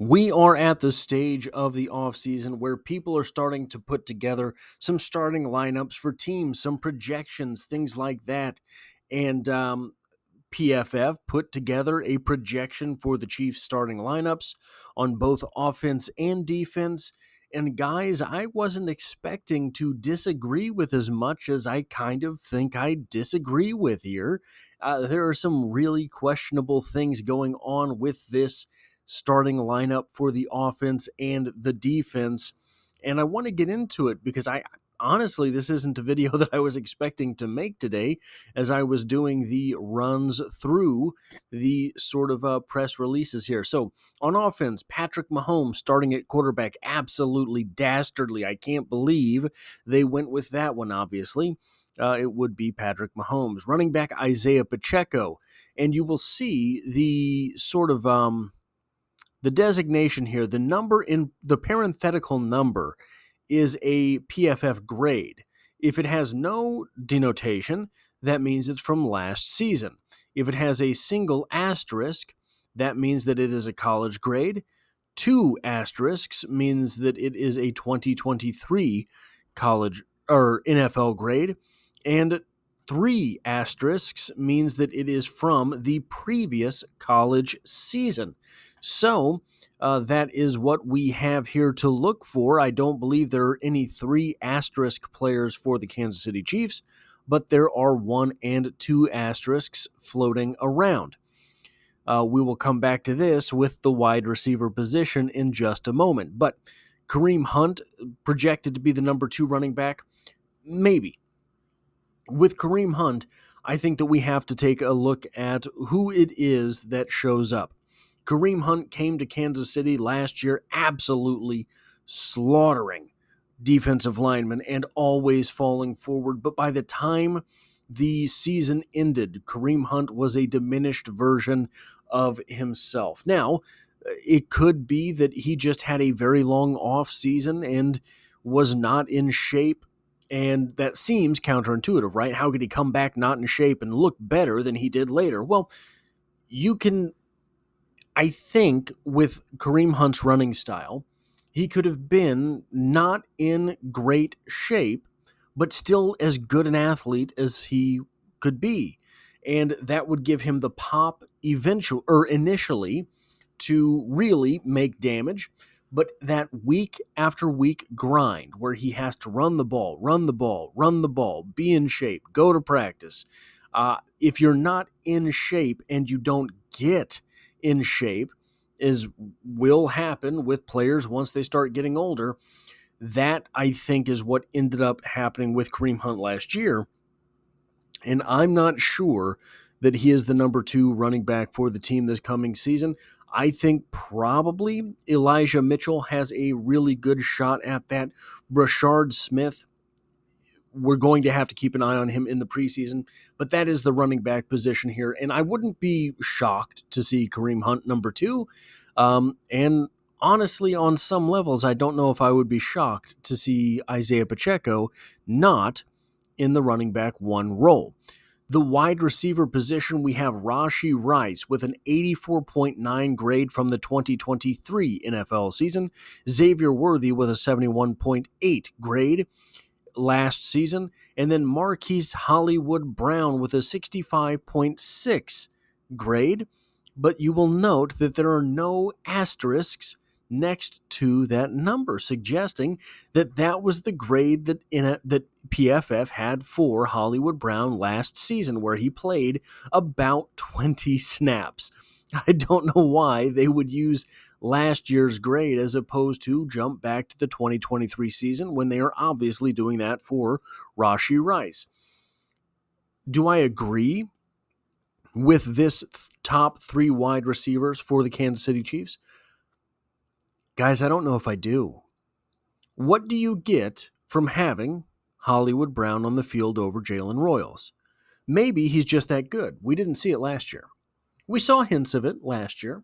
We are at the stage of the offseason where people are starting to put together some starting lineups for teams, some projections, things like that. And PFF put together a projection for the Chiefs starting lineups on both offense and defense. And guys, I wasn't expecting to disagree with as much as I kind of think I disagree with here. There are some really questionable things going on with this starting lineup for the offense and the defense. And I want to get into it because honestly, this isn't a video that I was expecting to make today as I was doing the runs through the sort of press releases here. So on offense, Patrick Mahomes starting at quarterback, absolutely dastardly. I can't believe they went with that one, obviously. It would be Patrick Mahomes. Running back, Isaiah Pacheco. And you will see the sort of the designation here, the number in the parenthetical number is a PFF grade. If it has no denotation, that means it's from last season. If it has a single asterisk, that means that it is a college grade. 2 asterisks means that it is a 2023 college or NFL grade, and 3 asterisks means that it is from the previous college season. So that is what we have here to look for. I don't believe there are any 3 asterisk players for the Kansas City Chiefs, but there are 1 and 2 asterisks floating around. We will come back to this with the wide receiver position in just a moment. But Kareem Hunt projected to be the number 2 running back? Maybe. With Kareem Hunt, I think that we have to take a look at who it is that shows up. Kareem Hunt came to Kansas City last year absolutely slaughtering defensive linemen and always falling forward. But by the time the season ended, Kareem Hunt was a diminished version of himself. Now, it could be that he just had a very long off season and was not in shape. And that seems counterintuitive, right? How could he come back not in shape and look better than he did later? Well, I think with Kareem Hunt's running style, he could have been not in great shape, but still as good an athlete as he could be. And that would give him the pop initially to really make damage. But that week after week grind where he has to run the ball, be in shape, go to practice. If you're not in shape and you don't get in shape, as will happen with players once they start getting older, that I think is what ended up happening with Kareem Hunt last year. And I'm not sure that he is the number 2 running back for the team this coming season. I think probably Elijah Mitchell has a really good shot at that. Rashard Smith, we're going to have to keep an eye on him in the preseason, but that is the running back position here. And I wouldn't be shocked to see Kareem Hunt number 2. And honestly, on some levels, I don't know if I would be shocked to see Isaiah Pacheco not in the running back 1 role. The wide receiver position, we have Rashee Rice with an 84.9 grade from the 2023 NFL season, Xavier Worthy with a 71.8 grade last season, and then Marquise Hollywood Brown with a 65.6 grade. But you will note that there are no asterisks next to that number, suggesting that that was the grade that PFF had for Hollywood Brown last season, where he played about 20 snaps. I don't know why they would use last year's grade as opposed to jump back to the 2023 season when they are obviously doing that for Rashee Rice. Do I agree with this top 3 wide receivers for the Kansas City Chiefs? Guys, I don't know if I do. What do you get from having Hollywood Brown on the field over Jalen Royals? Maybe he's just that good. We didn't see it last year. We saw hints of it last year.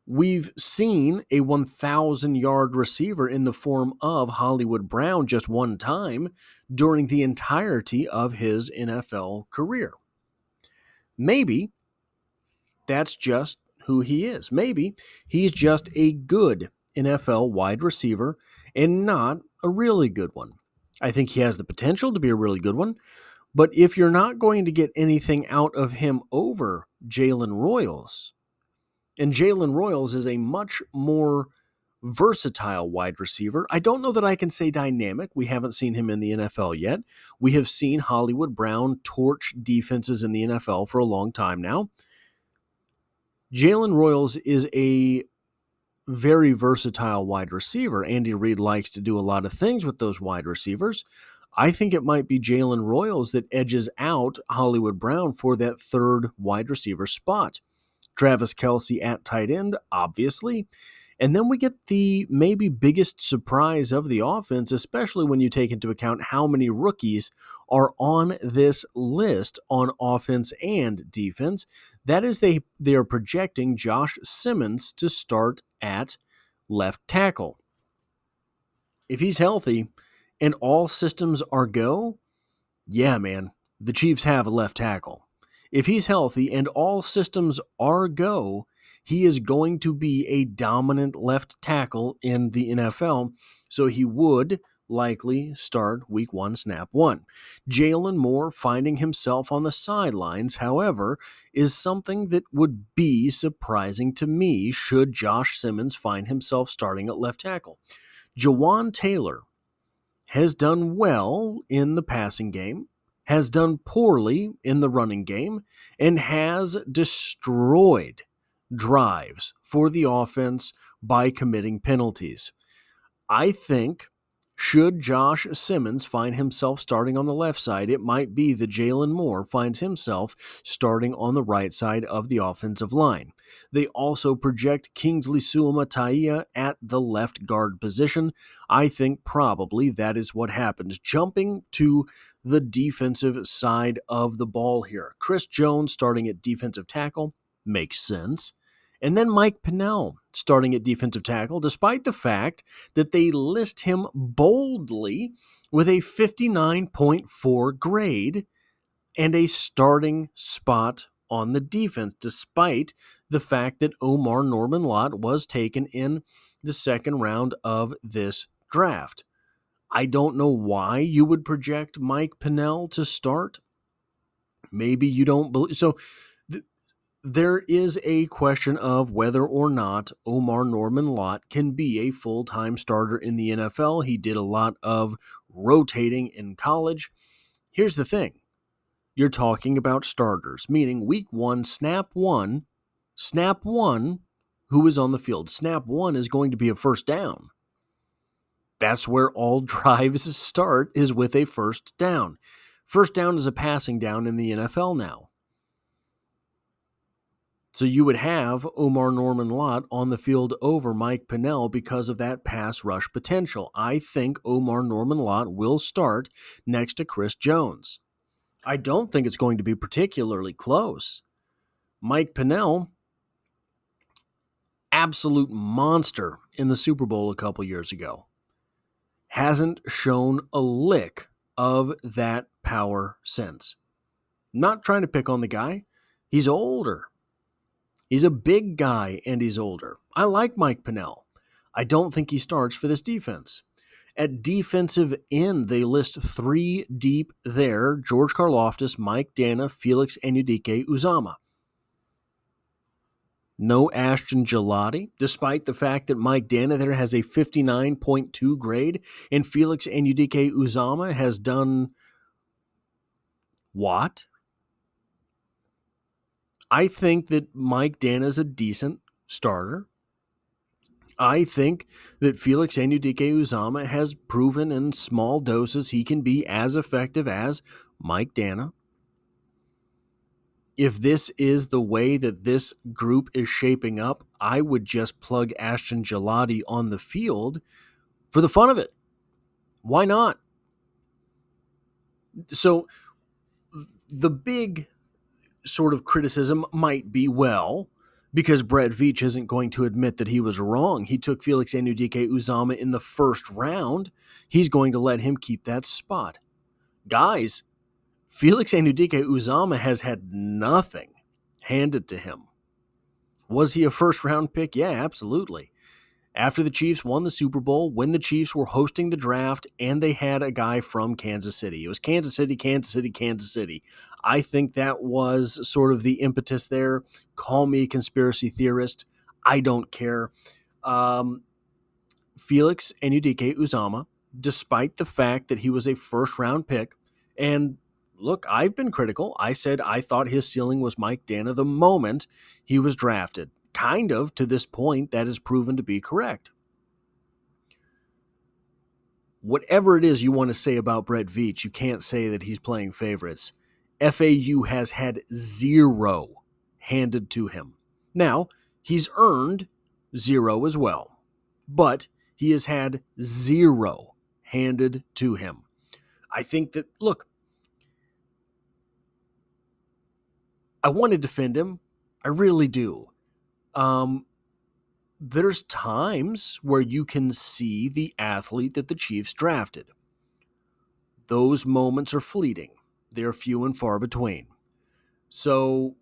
We've seen a 1,000-yard receiver in the form of Hollywood Brown just one time during the entirety of his NFL career. Maybe that's just who he is. Maybe he's just a good NFL wide receiver and not a really good one. I think he has the potential to be a really good one, but if you're not going to get anything out of him over Jalen Royals, and Jalen Royals is a much more versatile wide receiver. I don't know that I can say dynamic. We haven't seen him in the NFL yet. We have seen Hollywood Brown torch defenses in the NFL for a long time now. Jalen Royals is a very versatile wide receiver. Andy Reid likes to do a lot of things with those wide receivers. I think it might be Jalen Royals that edges out Hollywood Brown for that third wide receiver spot. Travis Kelce at tight end, obviously. And then we get the maybe biggest surprise of the offense, especially when you take into account how many rookies are on this list on offense and defense. That is, they are projecting Josh Simmons to start at left tackle. If he's healthy and all systems are go, yeah, man, the Chiefs have a left tackle. If he's healthy and all systems are go, he is going to be a dominant left tackle in the NFL, so he would likely start week 1, snap 1. Jalen Moore finding himself on the sidelines, however, is something that would be surprising to me should Josh Simmons find himself starting at left tackle. Jawan Taylor has done well in the passing game, has done poorly in the running game, and has destroyed drives for the offense by committing penalties. I think should Josh Simmons find himself starting on the left side, it might be that Jalen Moore finds himself starting on the right side of the offensive line. They also project Kingsley Suamataia at the left guard position. I think probably that is what happens. Jumping to the defensive side of the ball here. Chris Jones starting at defensive tackle makes sense. And then Mike Pennel starting at defensive tackle, despite the fact that they list him boldly with a 59.4 grade and a starting spot on the defense, despite the fact that Omar Norman Lott was taken in the second round of this draft. I don't know why you would project Mike Pennel to start. Maybe you don't believe. So there is a question of whether or not Omar Norman Lott can be a full-time starter in the NFL. He did a lot of rotating in college. Here's the thing. You're talking about starters, meaning week 1, snap 1, who is on the field? Snap 1 is going to be a first down. That's where all drives start, is with a first down. First down is a passing down in the NFL now. So you would have Omar Norman Lott on the field over Mike Pennel because of that pass rush potential. I think Omar Norman Lott will start next to Chris Jones. I don't think it's going to be particularly close. Mike Pennel, absolute monster in the Super Bowl a couple years ago, hasn't shown a lick of that power since. Not trying to pick on the guy. He's older. He's a big guy and he's older. I like Mike Pennel. I don't think he starts for this defense. At defensive end, they list 3 deep there: George Karlaftis, Mike Dana, Felix Anudike-Uzomah. No Ashton Gillotte, despite the fact that Mike Dana there has a 59.2 grade and Felix Anudike-Uzomah has done what? I think that Mike Dana is a decent starter. I think that Felix Anudike-Uzomah has proven in small doses he can be as effective as Mike Dana. If this is the way that this group is shaping up, I would just plug Ashton Gillotte on the field for the fun of it. Why not? So the big sort of criticism might be, well, because Brett Veach isn't going to admit that he was wrong. He took Felix Anudike-Uzomah in the first round. He's going to let him keep that spot. Guys, Felix Anudike-Uzomah has had nothing handed to him. Was he a first-round pick? Yeah, absolutely. After the Chiefs won the Super Bowl, when the Chiefs were hosting the draft, and they had a guy from Kansas City. It was Kansas City, Kansas City, Kansas City. I think that was sort of the impetus there. Call me a conspiracy theorist. I don't care. Felix Anudike-Uzomah, despite the fact that he was a first-round pick, and look, I've been critical. I said I thought his ceiling was Mike Dana the moment he was drafted. Kind of, to this point, that has proven to be correct. Whatever it is you want to say about Brett Veach, you can't say that he's playing favorites. FAU has had 0 handed to him. Now, he's earned 0 as well, but he has had 0 handed to him. I think that, look, I want to defend him. I really do. There's times where you can see the athlete that the Chiefs drafted. Those moments are fleeting. They're few and far between. So,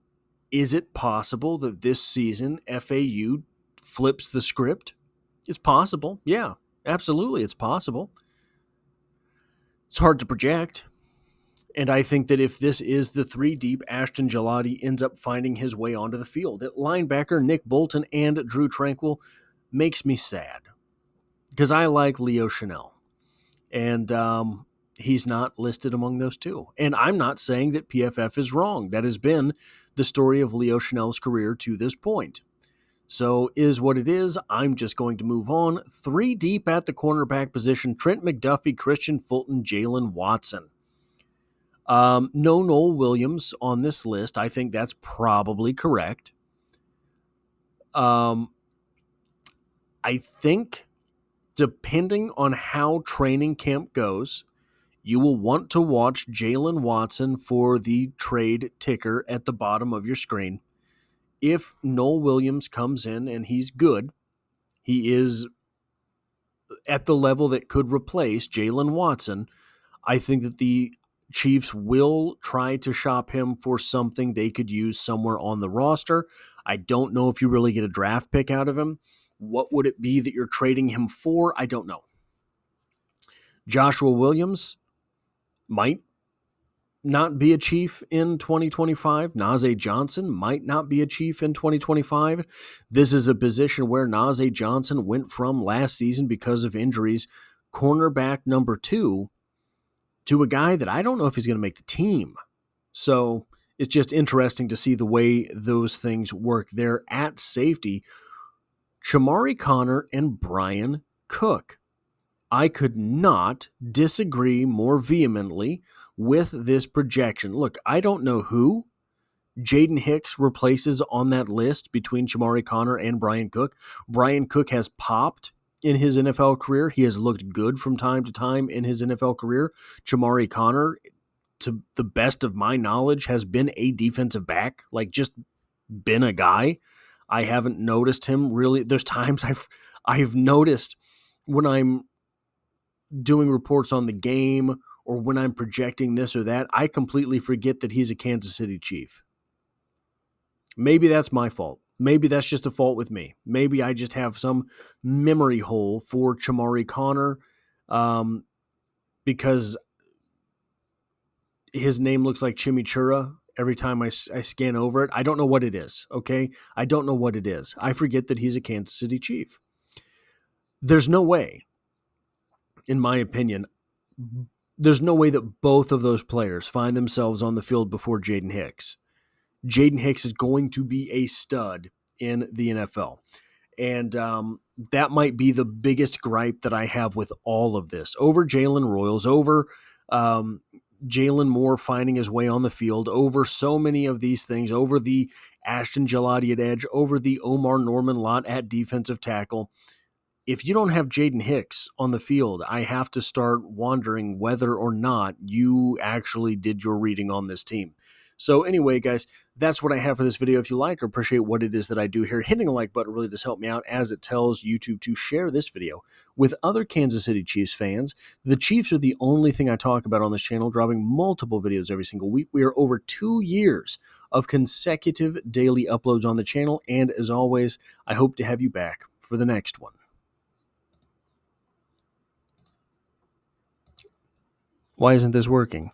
is it possible that this season FAU flips the script? It's possible. Yeah, absolutely, it's possible. It's hard to project. And I think that if this is the 3-deep, Ashton Gillotte ends up finding his way onto the field. At linebacker, Nick Bolton and Drew Tranquill makes me sad because I like Leo Chenal. And he's not listed among those two. And I'm not saying that PFF is wrong. That has been the story of Leo Chenal's career to this point. So is what it is. I'm just going to move on. 3 deep at the cornerback position, Trent McDuffie, Christian Fulton, Jalen Watson. No Noel Williams on this list. I think that's probably correct. I think depending on how training camp goes, you will want to watch Jalen Watson for the trade ticker at the bottom of your screen. If Noel Williams comes in and he's good, he is at the level that could replace Jalen Watson, I think that the Chiefs will try to shop him for something they could use somewhere on the roster. I don't know if you really get a draft pick out of him. What would it be that you're trading him for? I don't know. Joshua Williams might not be a Chief in 2025. Najee Johnson might not be a Chief in 2025. This is a position where Najee Johnson went from last season because of injuries, cornerback number 2, to a guy that I don't know if he's going to make the team. So it's just interesting to see the way those things work there at safety. Chamari Connor and Brian Cook. I could not disagree more vehemently with this projection. Look, I don't know who Jaden Hicks replaces on that list between Chamari Connor and Brian Cook. Brian Cook has popped in his NFL career. He has looked good from time to time in his NFL career. Chamari Connor, to the best of my knowledge, has been a defensive back, like just been a guy. I haven't noticed him really. There's times I've noticed when I'm doing reports on the game or when I'm projecting this or that, I completely forget that he's a Kansas City Chief. Maybe that's my fault. Maybe that's just a fault with me. Maybe I just have some memory hole for Chamari Connor because his name looks like chimichurri every time I scan over it. I don't know what it is, okay? I don't know what it is. I forget that he's a Kansas City Chief. There's no way, in my opinion, there's no way that both of those players find themselves on the field before Jaden Hicks. Jaden Hicks is going to be a stud in the NFL. And that might be the biggest gripe that I have with all of this. Over Jalen Royals, over Jalen Moore finding his way on the field, over so many of these things, over the Ashton Gillotte at edge, over the Omar Norman lot at defensive tackle. If you don't have Jaden Hicks on the field, I have to start wondering whether or not you actually did your reading on this team. So anyway, guys, that's what I have for this video. If you like or appreciate what it is that I do here, hitting a like button really does help me out, as it tells YouTube to share this video with other Kansas City Chiefs fans. The Chiefs are the only thing I talk about on this channel, dropping multiple videos every single week. We are over 2 years of consecutive daily uploads on the channel. And as always, I hope to have you back for the next one. Why isn't this working?